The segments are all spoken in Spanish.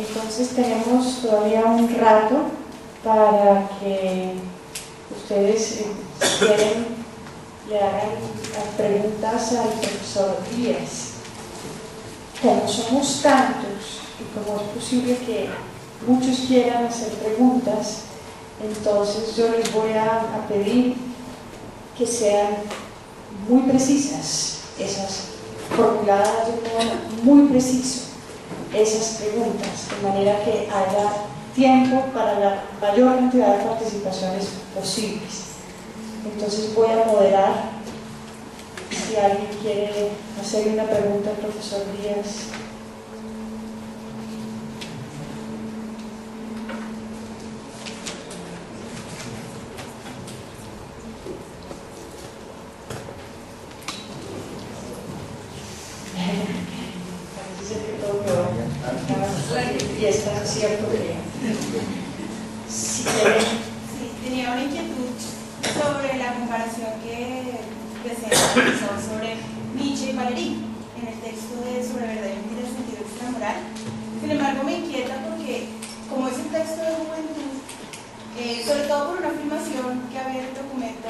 entonces tenemos todavía un rato para que ustedes, si quieren, le hagan las preguntas al profesor Díaz. Como somos tantos y como es posible que muchos quieran hacer preguntas, entonces yo les voy a pedir que sean muy precisas, esas formuladas de un modo muy preciso, esas preguntas, de manera que haya tiempo para la mayor cantidad de participaciones posibles. Entonces voy a moderar. Si alguien quiere hacerle una pregunta al profesor Díaz. Parece ser que todo y está cierto que si quieren. Sí, tenía una inquietud sobre la comparación que presenta el profesor sobre Nietzsche y Valéry en el texto de Sobre verdad y mentira, sentido extramoral. Sin embargo, me inquieta porque, como es un texto de juventud, sobre todo por una afirmación que había en el documento,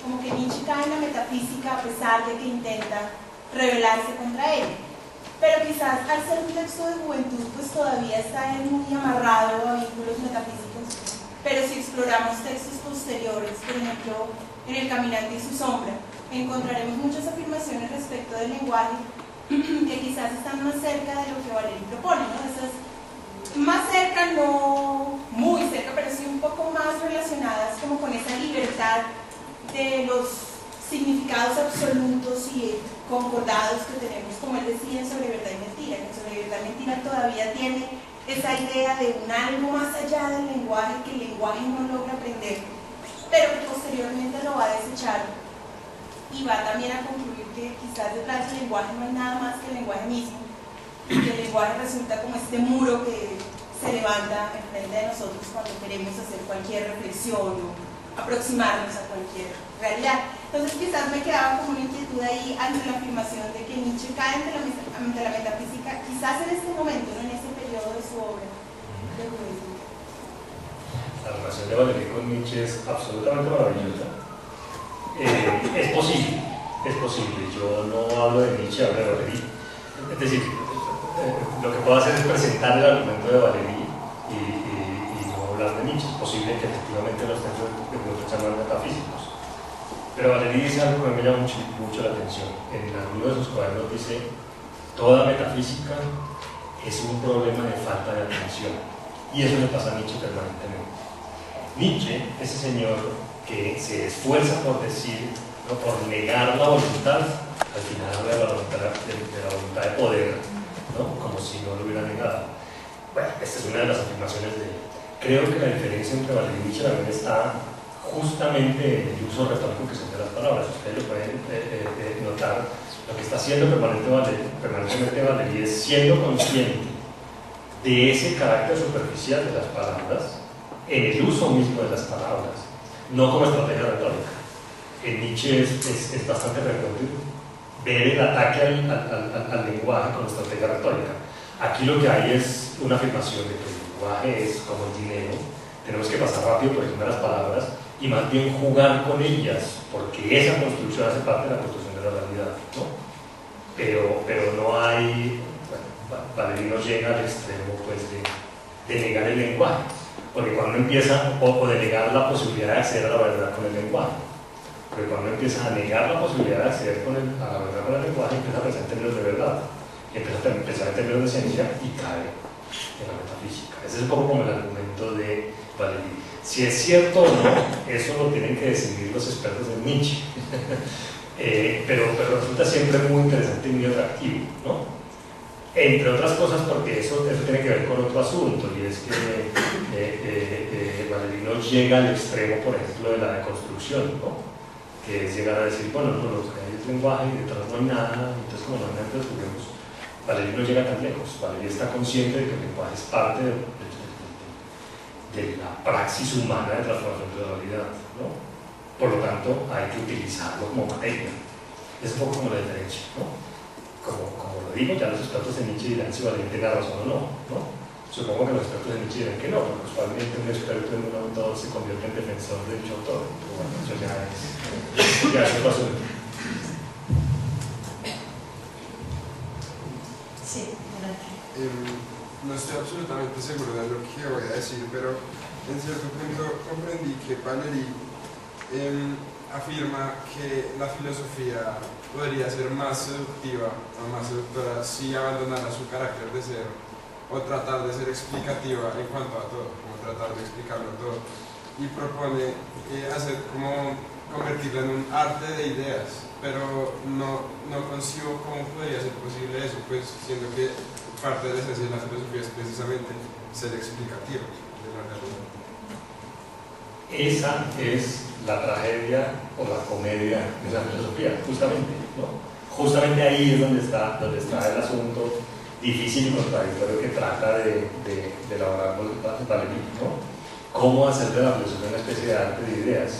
como que Nietzsche cae en la metafísica a pesar de que intenta rebelarse contra él. Pero quizás al ser un texto de juventud, pues todavía está muy amarrado a vínculos metafísicos. Pero si exploramos textos posteriores, por ejemplo, en El caminante y su sombra, encontraremos muchas afirmaciones respecto del lenguaje que quizás están más cerca de lo que Valéry propone, ¿no? Esas más cerca, no muy cerca, pero sí un poco más relacionadas como con esa libertad de los significados absolutos y concordados que tenemos, como él decía, sobre verdad y mentira. Que sobre verdad y mentira todavía tiene esa idea de un algo más allá del lenguaje que el lenguaje no logra aprender, pero que posteriormente lo va a desechar y va también a concluir que quizás detrás del lenguaje no hay nada más que el lenguaje mismo, y que el lenguaje resulta como este muro que se levanta enfrente de nosotros cuando queremos hacer cualquier reflexión o aproximarnos a cualquier realidad. Entonces quizás me quedaba como una inquietud ahí ante la afirmación de que Nietzsche cae ante la metafísica, quizás en este momento, no en este periodo de su obra de juventud. La relación de Valéry con Nietzsche es absolutamente maravillosa. Es posible. Yo no hablo de Nietzsche, hablo de Valéry. Es decir, lo que puedo hacer es presentar el argumento de Valéry y no hablar de Nietzsche. Es posible que efectivamente los textos sean más metafísicos. Pero Valéry dice algo que me llama mucho la atención. En alguno de sus cuadernos dice: toda metafísica es un problema de falta de atención. Y eso le pasa a Nietzsche permanentemente. Nietzsche, ese señor que se esfuerza por decir, no, por negar la voluntad, al final habla de la voluntad de poder, ¿no? Como si no lo hubiera negado. Bueno, esta es una de las afirmaciones de él. Creo que la diferencia entre Valéry y Nietzsche también está justamente en el uso retórico que se hace de las palabras. Ustedes lo pueden notar. Lo que está haciendo permanentemente Valéry es siendo consciente de ese carácter superficial de las palabras en el uso mismo de las palabras, no como estrategia retórica. En Nietzsche es bastante frecuente ver el ataque al lenguaje como estrategia retórica. Aquí lo que hay es una afirmación de que el lenguaje es como el dinero, tenemos que pasar rápido por encima de las palabras y más bien jugar con ellas, porque esa construcción hace parte de la construcción de la realidad, ¿no? Pero no hay, bueno, Valéry no llega al extremo pues, de negar el lenguaje, porque cuando empieza, o de negar la posibilidad de acceder a la verdad con el lenguaje, porque cuando empieza a negar la posibilidad de acceder a la verdad con el lenguaje, empieza a pensar en términos de verdad, empieza a pensar en términos de ciencia y cae en la metafísica. Ese es un poco como el argumento de Valéry. Si es cierto o no, eso lo tienen que decidir los expertos en Nietzsche. pero resulta siempre muy interesante y muy atractivo, ¿no? Entre otras cosas porque eso tiene que ver con otro asunto, y es que Valéry no llega al extremo, por ejemplo, de la deconstrucción, ¿no? Que es llegar a decir, bueno, no, lo que hay es lenguaje y detrás no hay nada, entonces como no hay nada, descubrimos. Valéry no llega tan lejos. Valéry está consciente de que el lenguaje es parte de la praxis humana de transformación de la realidad, ¿no? Por lo tanto, hay que utilizarlo como materia. Es un poco como la diferencia, ¿no? Como lo digo, ya los expertos en Nietzsche dirán si Valéry tenga razón o no, ¿no? Supongo que los expertos en Nietzsche dirán que no, porque usualmente un experto en un autor se convierte en defensor de dicho autor. Pero bueno, eso ya es otro asunto. Sí, adelante. No estoy absolutamente seguro de lo que voy a decir, pero en cierto punto comprendí que Valéry afirma que la filosofía podría ser más seductiva o más seductora si abandonara su carácter de ser o tratar de ser explicativa en cuanto a todo, como tratar de explicarlo todo, y propone hacer como convertirla en un arte de ideas, pero no concibo cómo podría ser posible eso, pues siendo que parte de la esencia de la filosofía es precisamente ser explicativo de la realidad. Esa es la tragedia o la comedia de la filosofía, justamente, ¿no? Justamente ahí es donde está el asunto difícil y contradictorio que trata de elaborar Valéry, ¿no? Cómo hacer de la filosofía una especie de arte de ideas,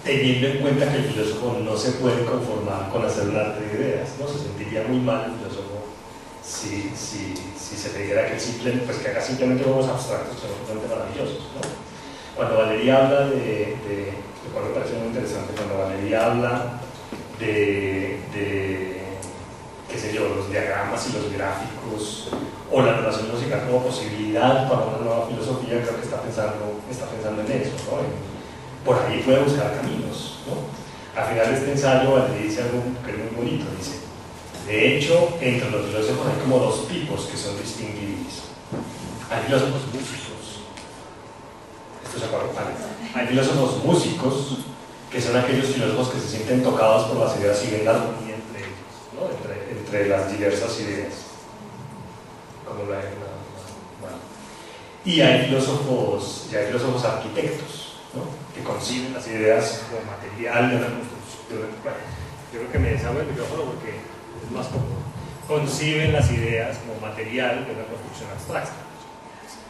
teniendo en cuenta que el filósofo no se puede conformar con hacer un arte de ideas, ¿no? Se sentiría muy mal el filósofo si se le dijera que haga simplemente juegos abstractos que son totalmente maravillosos, ¿no? Cuando Valéry habla lo cual me parece muy interesante, cuando Valéry habla qué sé yo, los diagramas y los gráficos o la relación musical como posibilidad para una nueva filosofía, creo que está pensando en eso, ¿no? Por ahí puede buscar caminos, ¿no? Al final de este ensayo Valéry dice algo que es muy bonito, dice: de hecho, entre los filósofos hay como dos tipos que son distinguibles. Hay filósofos músicos, esto se acuerda, ¿vale? Hay filósofos músicos, que son aquellos filósofos que se sienten tocados por las ideas y ven la armonía entre ellos, ¿no? entre las diversas ideas, como bueno. Y hay filósofos arquitectos, ¿no? Que conciben las ideas como material de la construcción. Bueno, yo creo que me deshago el micrófono porque es más cómodo. Conciben las ideas como material de una construcción abstracta.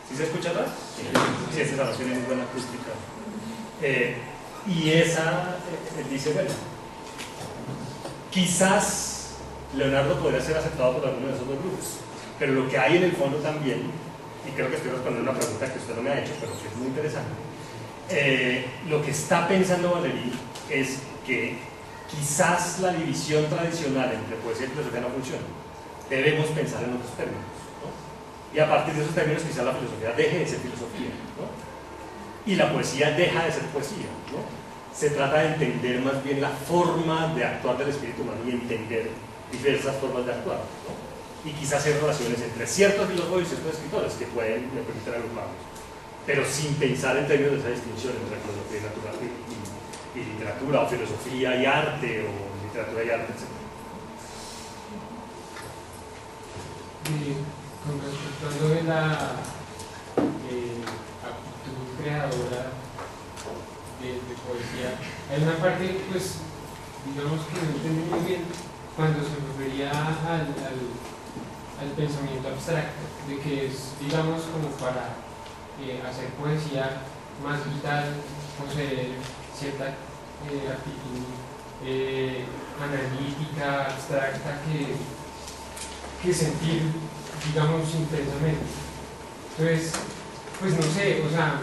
¿Sí se escucha más? Sí, esta sala tiene muy buena acústica. Y esa, él dice, bueno, quizás Leonardo podría ser aceptado por alguno de esos dos grupos, pero lo que hay en el fondo también, y creo que estoy respondiendo una pregunta que usted no me ha hecho, pero que es muy interesante, lo que está pensando Valéry es que quizás la división tradicional entre poesía y filosofía no funciona. Debemos pensar en otros términos, ¿no? Y a partir de esos términos quizás la filosofía deje de ser filosofía, ¿no? Y la poesía deja de ser poesía, ¿no? Se trata de entender más bien la forma de actuar del espíritu humano y entender diversas formas de actuar, ¿no? Y quizás hay relaciones entre ciertos filósofos y ciertos escritores que pueden permitir agruparlos, pero sin pensar en términos de esa distinción entre filosofía y natural y literatura, o filosofía y arte, o literatura y arte, etc. Con respecto a lo de la actitud creadora de poesía, hay una parte, pues, digamos que no entendí muy bien cuando se refería al pensamiento abstracto, de que es, digamos, como para hacer poesía más vital, poseer cierta actitud analítica, abstracta, que sentir, digamos, intensamente. Entonces, pues no sé, o sea,